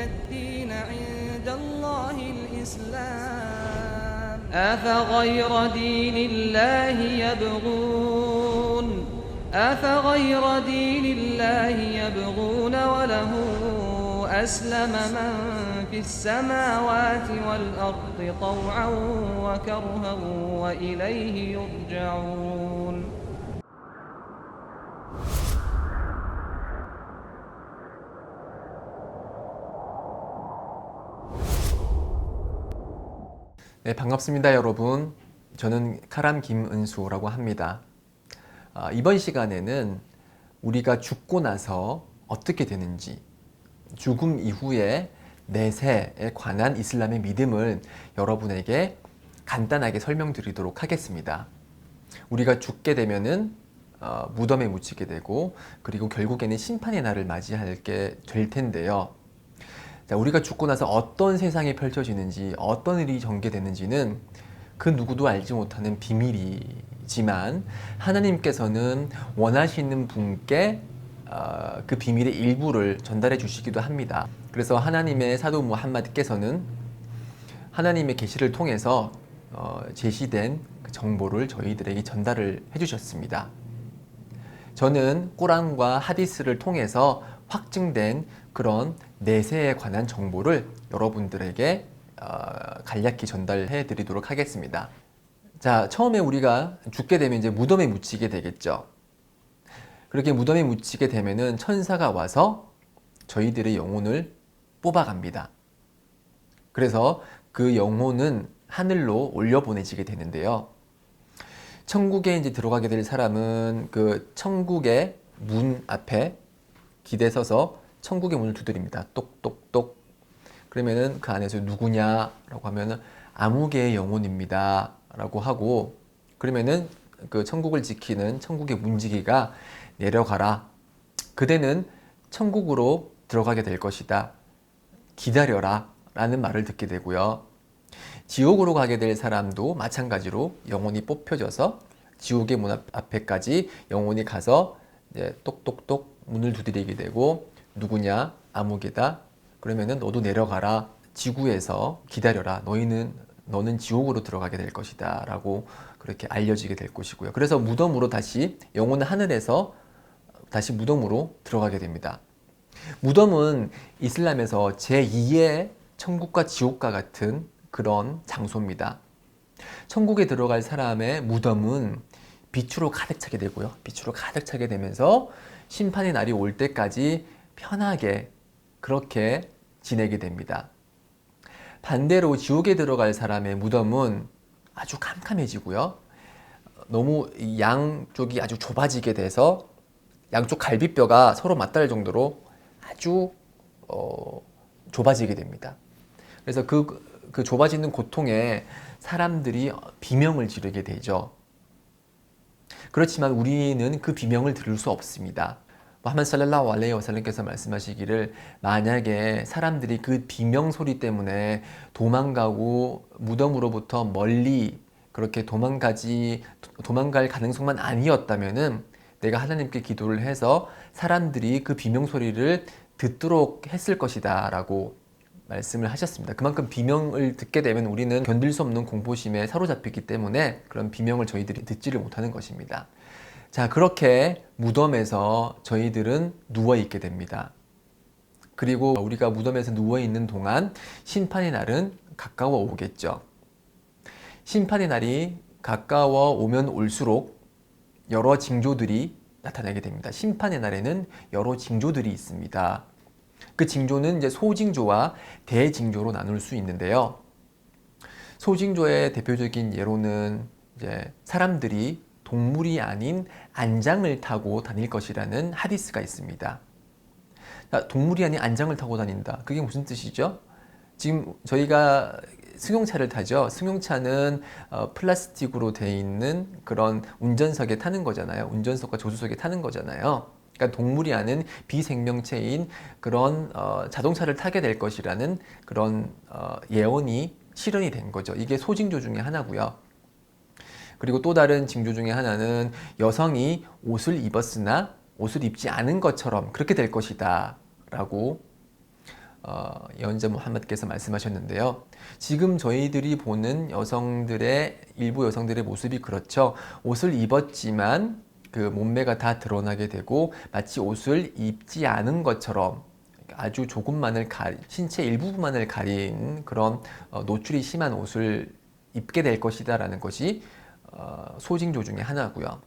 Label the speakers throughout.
Speaker 1: الدين عند الله الإسلام أفغير دين الله يبغون وله أسلم من في السماوات والأرض طوعا وكرها وإليه يرجعون.
Speaker 2: 네, 반갑습니다, 여러분. 저는 카람 김은수라고 합니다. 이번 시간에는 우리가 죽고 나서 어떻게 되는지, 죽음 이후의 내세에 관한 이슬람의 믿음을 여러분에게 간단하게 설명드리도록 하겠습니다. 우리가 죽게 되면은 무덤에 묻히게 되고, 그리고 결국에는 심판의 날을 맞이하게 될 텐데요. 자, 우리가 죽고 나서 어떤 세상이 펼쳐지는지, 어떤 일이 전개되는지는 그 누구도 알지 못하는 비밀이지만, 하나님께서는 원하시는 분께 그 비밀의 일부를 전달해 주시기도 합니다. 그래서 하나님의 사도 무함마드께서는 하나님의 계시를 통해서 제시된 그 정보를 저희들에게 전달을 해주셨습니다. 저는 꾸란과 하디스를 통해서 확증된 그런 내세에 관한 정보를 여러분들에게 간략히 전달해 드리도록 하겠습니다. 자, 처음에 우리가 죽게 되면 이제 무덤에 묻히게 되겠죠. 그렇게 무덤에 묻히게 되면은 천사가 와서 저희들의 영혼을 뽑아갑니다. 그래서 그 영혼은 하늘로 올려보내지게 되는데요. 천국에 이제 들어가게 될 사람은 그 천국의 문 앞에 기대 서서 천국의 문을 두드립니다. 똑똑똑. 그러면은 그 안에서 누구냐라고 하면은 아무개의 영혼입니다 라고 하고, 그러면은 그 천국을 지키는 천국의 문지기가 내려가라. 그대는 천국으로 들어가게 될 것이다. 기다려라 라는 말을 듣게 되고요. 지옥으로 가게 될 사람도 마찬가지로 영혼이 뽑혀져서 지옥의 문 앞에까지 영혼이 가서 이제 똑똑똑 문을 두드리게 되고, 누구냐? 아무개다. 그러면은 너도 내려가라. 지구에서 기다려라. 너는 지옥으로 들어가게 될 것이다 라고 그렇게 알려지게 될 것이고요. 그래서 무덤으로 다시, 영혼은 하늘에서 다시 무덤으로 들어가게 됩니다. 무덤은 이슬람에서 제2의 천국과 지옥과 같은 그런 장소입니다. 천국에 들어갈 사람의 무덤은 빛으로 가득 차게 되고요. 빛으로 가득 차게 되면서 심판의 날이 올 때까지 편하게 그렇게 지내게 됩니다. 반대로 지옥에 들어갈 사람의 무덤은 아주 캄캄해지고요. 너무 양쪽이 아주 좁아지게 돼서 양쪽 갈비뼈가 서로 맞닿을 정도로 아주 좁아지게 됩니다. 그래서 그 좁아지는 고통에 사람들이 비명을 지르게 되죠. 그렇지만 우리는 그 비명을 들을 수 없습니다. 무함마드 살랄라후 알레이히 와살람께서 말씀하시기를, 만약에 사람들이 그 비명 소리 때문에 도망가고 무덤으로부터 멀리 그렇게 도망갈 가능성만 아니었다면은 내가 하나님께 기도를 해서 사람들이 그 비명 소리를 듣도록 했을 것이다 라고 말씀을 하셨습니다. 그만큼 비명을 듣게 되면 우리는 견딜 수 없는 공포심에 사로잡히기 때문에 그런 비명을 저희들이 듣지를 못하는 것입니다. 자, 그렇게 무덤에서 저희들은 누워있게 됩니다. 그리고 우리가 무덤에서 누워있는 동안 심판의 날은 가까워 오겠죠. 심판의 날이 가까워 오면 올수록 여러 징조들이 나타나게 됩니다. 심판의 날에는 여러 징조들이 있습니다. 그 징조는 이제 소징조와 대징조로 나눌 수 있는데요. 소징조의 대표적인 예로는 이제 사람들이 동물이 아닌 안장을 타고 다닐 것이라는 하디스가 있습니다. 동물이 아닌 안장을 타고 다닌다. 그게 무슨 뜻이죠? 지금 저희가 승용차를 타죠. 승용차는 플라스틱으로 되어 있는 그런 운전석에 타는 거잖아요. 운전석과 조수석에 타는 거잖아요. 그러니까 동물이 아닌 비생명체인 그런 자동차를 타게 될 것이라는 그런 예언이 실현이 된 거죠. 이게 소징조 중에 하나고요. 그리고 또 다른 징조 중에 하나는 여성이 옷을 입었으나 옷을 입지 않은 것처럼 그렇게 될 것이다 라고 예언자 무함마드께서 말씀하셨는데요. 지금 저희들이 보는 일부 여성들의 모습이 그렇죠. 옷을 입었지만 그 몸매가 다 드러나게 되고 마치 옷을 입지 않은 것처럼 아주 신체 일부분만을 가린 그런 노출이 심한 옷을 입게 될 것이다라는 것이 소징조 중에 하나고요.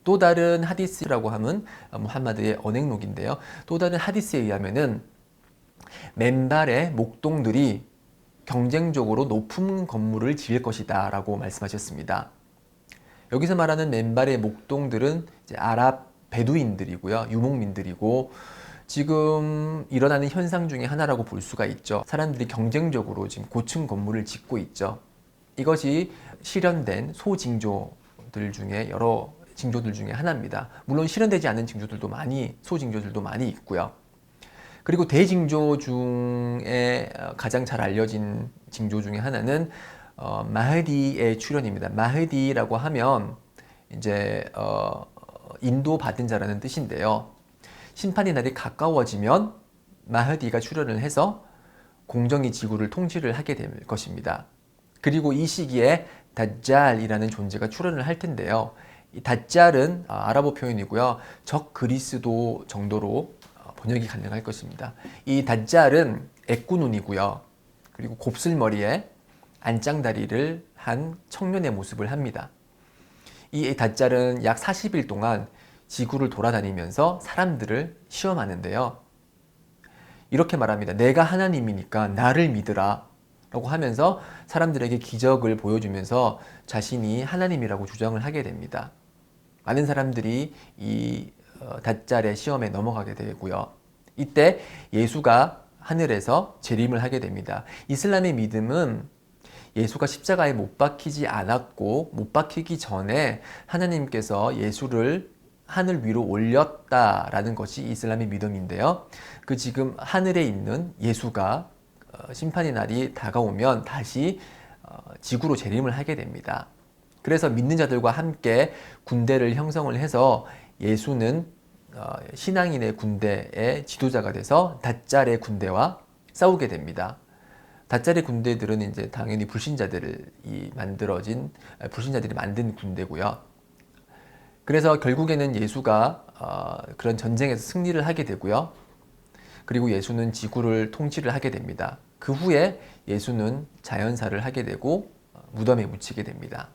Speaker 2: 또 다른 하디스라고 하면 무함마드의 언행록인데요. 또 다른 하디스에 의하면은 맨발의 목동들이 경쟁적으로 높은 건물을 지을 것이다 라고 말씀하셨습니다. 여기서 말하는 맨발의 목동들은 이제 아랍 베두인들이고요. 유목민들이고 지금 일어나는 현상 중에 하나라고 볼 수가 있죠. 사람들이 경쟁적으로 지금 고층 건물을 짓고 있죠. 이것이 실현된 소징조들 중에 여러 징조들 중에 하나입니다. 물론 실현되지 않은 소징조들도 많이 있고요. 그리고 대징조 중에 가장 잘 알려진 징조 중에 하나는 마흐디의 출현입니다. 마흐디라고 하면 이제 인도 받은 자라는 뜻인데요. 심판의 날이 가까워지면 마흐디가 출현을 해서 공정히 지구를 통치를 하게 될 것입니다. 그리고 이 시기에 다잘이라는 존재가 출현을 할 텐데요. 이 다잘은 아랍어 표현이고요. 적 그리스도 정도로 번역이 가능할 것입니다. 이 다잘은 애꾸눈이고요. 그리고 곱슬머리에 안짱다리를 한 청년의 모습을 합니다. 이 다잘은 약 40일 동안 지구를 돌아다니면서 사람들을 시험하는데요. 이렇게 말합니다. 내가 하나님이니까 나를 믿으라 라고 하면서 사람들에게 기적을 보여주면서 자신이 하나님이라고 주장을 하게 됩니다. 많은 사람들이 이 다잘의 시험에 넘어가게 되고요. 이때 예수가 하늘에서 재림을 하게 됩니다. 이슬람의 믿음은 예수가 십자가에 못 박히지 않았고 못 박히기 전에 하나님께서 예수를 하늘 위로 올렸다라는 것이 이슬람의 믿음인데요. 그 지금 하늘에 있는 예수가 심판의 날이 다가오면 다시 지구로 재림을 하게 됩니다. 그래서 믿는 자들과 함께 군대를 형성을 해서 예수는 신앙인의 군대의 지도자가 돼서 다잘의 군대와 싸우게 됩니다. 다잘의 군대들은 이제 당연히 불신자들이 만든 군대고요. 그래서 결국에는 예수가 그런 전쟁에서 승리를 하게 되고요. 그리고 예수는 지구를 통치를 하게 됩니다. 그 후에 예수는 자연사를 하게 되고 무덤에 묻히게 됩니다.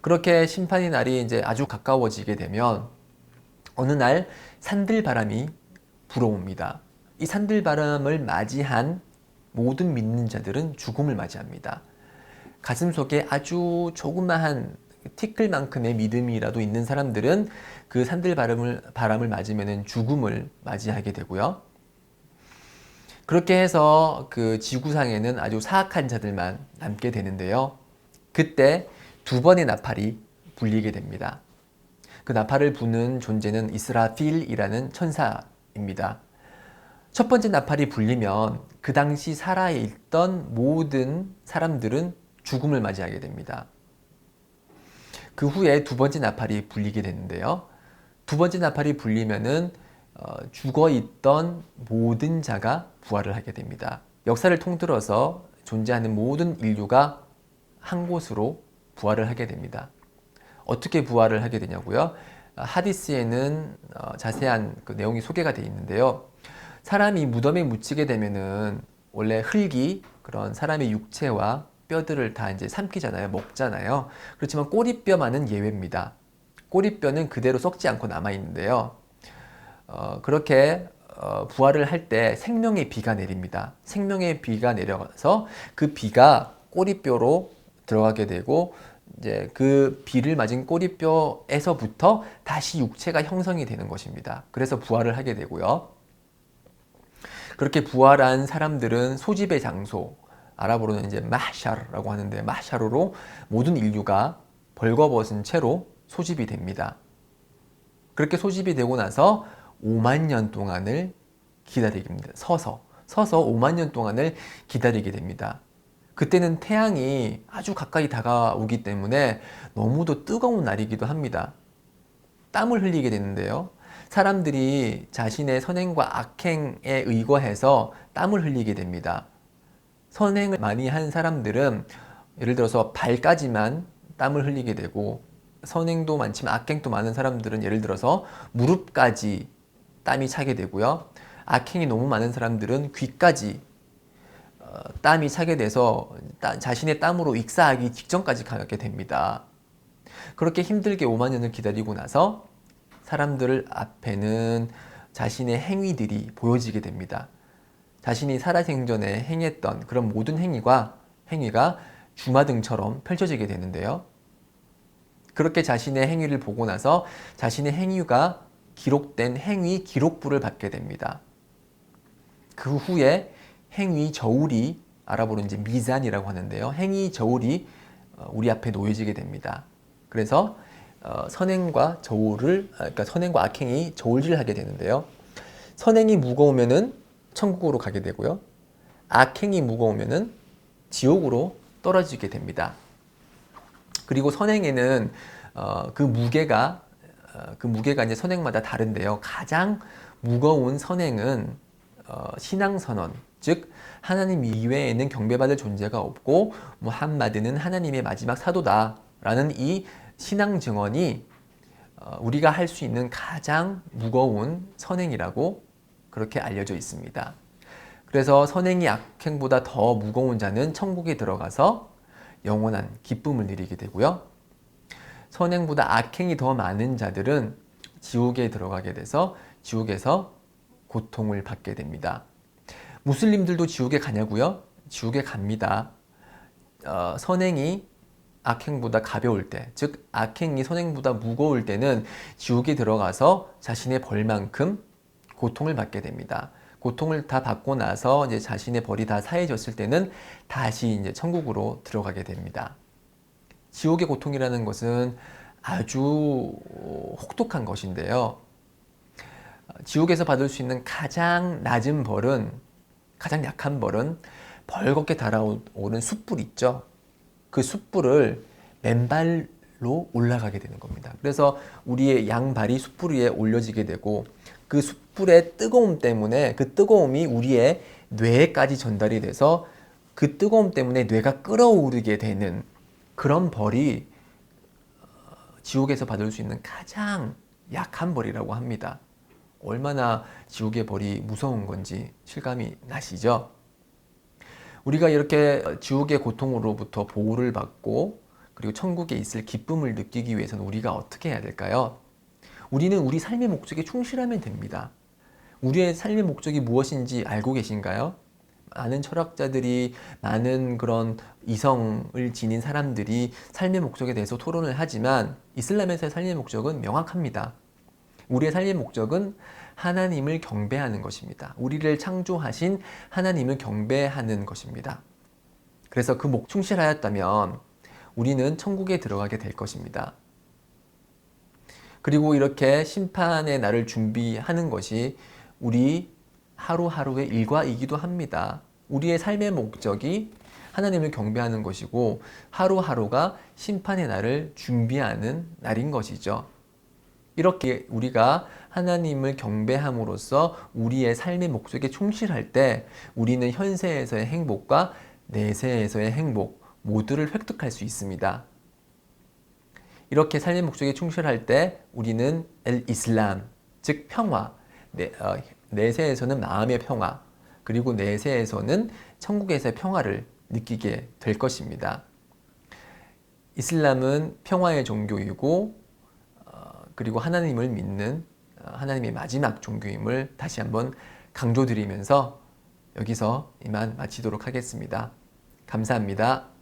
Speaker 2: 그렇게 심판의 날이 이제 아주 가까워지게 되면 어느 날 산들바람이 불어옵니다. 이 산들바람을 맞이한 모든 믿는 자들은 죽음을 맞이합니다. 가슴속에 아주 조그마한 티끌만큼의 믿음이라도 있는 사람들은 그 산들바람을 맞으면 죽음을 맞이하게 되고요. 그렇게 해서 그 지구상에는 아주 사악한 자들만 남게 되는데요. 그때 두 번의 나팔이 불리게 됩니다. 그 나팔을 부는 존재는 이스라필이라는 천사입니다. 첫 번째 나팔이 불리면 그 당시 살아있던 모든 사람들은 죽음을 맞이하게 됩니다. 그 후에 두 번째 나팔이 불리게 되는데요. 두 번째 나팔이 불리면은 죽어있던 모든 자가 부활을 하게 됩니다. 역사를 통틀어서 존재하는 모든 인류가 한 곳으로 부활을 하게 됩니다. 어떻게 부활을 하게 되냐고요? 하디스에는 자세한 그 내용이 소개가 되어 있는데요. 사람이 무덤에 묻히게 되면은 원래 흙이 그런 사람의 육체와 뼈들을 다 이제 삼키잖아요. 먹잖아요. 그렇지만 꼬리뼈만은 예외입니다. 꼬리뼈는 그대로 썩지 않고 남아 있는데요. 그렇게 부활을 할 때 생명의 비가 내립니다. 생명의 비가 내려서 그 비가 꼬리뼈로 들어가게 되고 이제 그 비를 맞은 꼬리뼈에서부터 다시 육체가 형성이 되는 것입니다. 그래서 부활을 하게 되고요. 그렇게 부활한 사람들은 소집의 장소, 아랍어로는 이제 마샤르라고 하는데 마샤르로 모든 인류가 벌거벗은 채로 소집이 됩니다. 그렇게 소집이 되고 나서 5만 년 동안을 기다리게 됩니다. 서서 5만 년 동안을 기다리게 됩니다. 그때는 태양이 아주 가까이 다가오기 때문에 너무도 뜨거운 날이기도 합니다. 땀을 흘리게 되는데요. 사람들이 자신의 선행과 악행에 의거해서 땀을 흘리게 됩니다. 선행을 많이 한 사람들은 예를 들어서 발까지만 땀을 흘리게 되고, 선행도 많지만 악행도 많은 사람들은 예를 들어서 무릎까지 땀이 차게 되고요. 악행이 너무 많은 사람들은 귀까지 땀이 차게 돼서 자신의 땀으로 익사하기 직전까지 가게 됩니다. 그렇게 힘들게 5만 년을 기다리고 나서 사람들 앞에는 자신의 행위들이 보여지게 됩니다. 자신이 살아생전에 행했던 그런 모든 행위가 주마등처럼 펼쳐지게 되는데요. 그렇게 자신의 행위를 보고 나서 자신의 행위가 기록된 행위 기록부를 받게 됩니다. 그 후에 행위 저울이, 아랍어로 이제 미잔이라고 하는데요. 행위 저울이 우리 앞에 놓여지게 됩니다. 그래서 선행과 악행이 저울질하게 되는데요. 선행이 무거우면은 천국으로 가게 되고요. 악행이 무거우면은 지옥으로 떨어지게 됩니다. 그리고 선행에는 그 무게가 이제 선행마다 다른데요. 가장 무거운 선행은 신앙선언, 즉 하나님 이외에는 경배받을 존재가 없고 무함마드는 하나님의 마지막 사도다라는 이 신앙 증언이 우리가 할 수 있는 가장 무거운 선행이라고 그렇게 알려져 있습니다. 그래서 선행이 악행보다 더 무거운 자는 천국에 들어가서 영원한 기쁨을 누리게 되고요. 선행보다 악행이 더 많은 자들은 지옥에 들어가게 돼서 지옥에서 고통을 받게 됩니다. 무슬림들도 지옥에 가냐고요? 지옥에 갑니다. 선행이 악행보다 가벼울 때, 즉 악행이 선행보다 무거울 때는 지옥에 들어가서 자신의 벌만큼 고통을 받게 됩니다. 고통을 다 받고 나서 이제 자신의 벌이 다 사해졌을 때는 다시 이제 천국으로 들어가게 됩니다. 지옥의 고통이라는 것은 아주 혹독한 것인데요. 지옥에서 받을 수 있는 가장 낮은 벌은, 가장 약한 벌은 벌겋게 달아오른 숯불 있죠. 그 숯불을 맨발로 올라가게 되는 겁니다. 그래서 우리의 양발이 숯불 위에 올려지게 되고, 그 숯불의 뜨거움 때문에 그 뜨거움이 우리의 뇌에까지 전달이 돼서 그 뜨거움 때문에 뇌가 끓어오르게 되는 그런 벌이 지옥에서 받을 수 있는 가장 약한 벌이라고 합니다. 얼마나 지옥의 벌이 무서운 건지 실감이 나시죠? 우리가 이렇게 지옥의 고통으로부터 보호를 받고 그리고 천국에 있을 기쁨을 느끼기 위해서는 우리가 어떻게 해야 될까요? 우리는 우리 삶의 목적에 충실하면 됩니다. 우리의 삶의 목적이 무엇인지 알고 계신가요? 많은 철학자들이, 많은 그런 이성을 지닌 사람들이 삶의 목적에 대해서 토론을 하지만 이슬람에서의 삶의 목적은 명확합니다. 우리의 삶의 목적은 하나님을 경배하는 것입니다. 우리를 창조하신 하나님을 경배하는 것입니다. 그래서 그 목 충실하였다면 우리는 천국에 들어가게 될 것입니다. 그리고 이렇게 심판의 날을 준비하는 것이 우리 하루하루의 일과이기도 합니다. 우리의 삶의 목적이 하나님을 경배하는 것이고 하루하루가 심판의 날을 준비하는 날인 것이죠. 이렇게 우리가 하나님을 경배함으로써 우리의 삶의 목적에 충실할 때 우리는 현세에서의 행복과 내세에서의 행복 모두를 획득할 수 있습니다. 이렇게 삶의 목적에 충실할 때 우리는 이슬람, 즉 평화, 내세에서는 마음의 평화, 그리고 내세에서는 천국에서의 평화를 느끼게 될 것입니다. 이슬람은 평화의 종교이고 그리고 하나님을 믿는 하나님의 마지막 종교임을 다시 한번 강조드리면서 여기서 이만 마치도록 하겠습니다. 감사합니다.